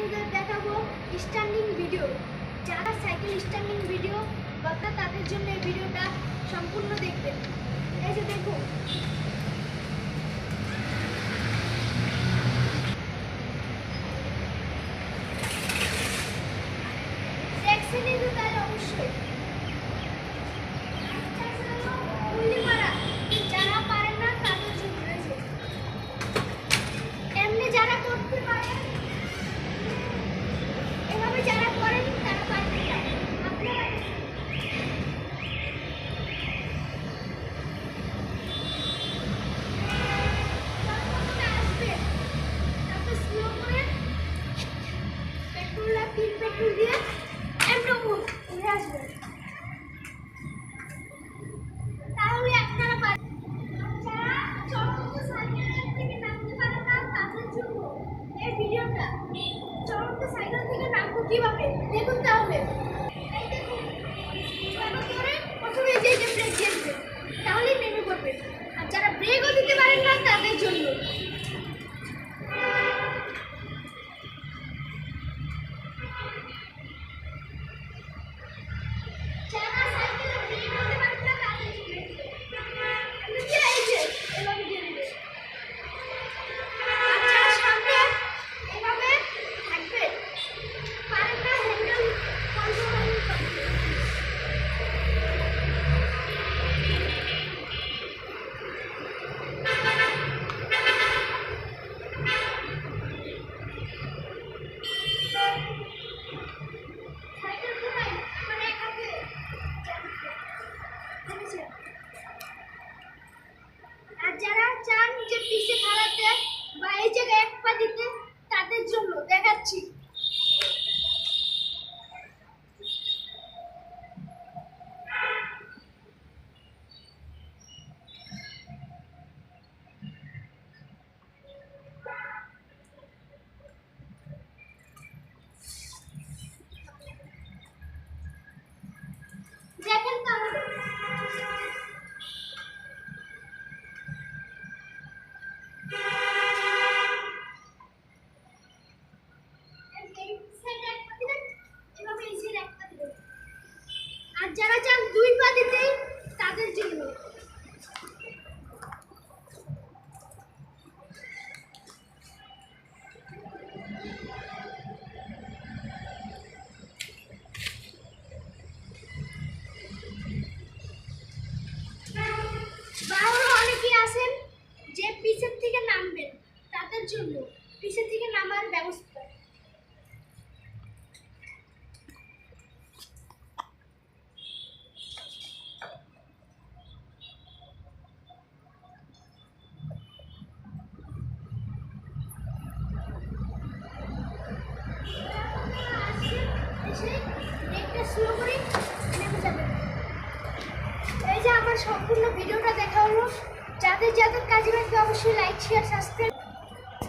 আপনাদের দেখাবো standing video. যারা সাইকেল স্ট্যান্ডিং ভিডিও দরকার তাদের জন্য এই ভিডিওটা সম্পূর্ণ দেখবেন। এই যে দেখুন, দেখছেনই তো, তাহলে অবশ্যই যারা পারেন না তাদের জন্য রয়েছে। এমনি যারা করতে পারে, এভাবে যারা করেন তারা পারবেন না। আপনারা আসবেন, তারপর স্লো করে পেট্রোল দিয়ে একদম উঠে আসবেন, তাহলে আপনারা পারবেন। যারা চলন্ত সাইকেল থেকে নামতে পারে না তাদের জন্য এই ভিডিওটা। চলন্ত সাইকেল থেকে নামবো কিভাবে দেখুন। তাহলে এই দেখুন, প্রথমে যে ব্রেক দিয়ে দিবেন, তাহলেই নেমে পড়বেন। আর যারা ব্রেকও দিতে পারেন না তাদের জন্য যারা চান যে পিছে খাড়াতে বা এই জায়গায় এক পা দিতে তাদের জন্য দেখাচ্ছি। দেখেন তাহলে আর যারা চান দুই পা দিতে তাদের জন্য অনেকেই আছেন যে পিছের থেকে নামবেন, তাদের জন্য পিছের থেকে নামার ব্যবস্থা। এই যে আমার সম্পূর্ণ ভিডিওটা দেখা হলো। যাদের যাদের কাজে লাগবে অবশ্যই লাইক, শেয়ার, সাবস্ক্রাইব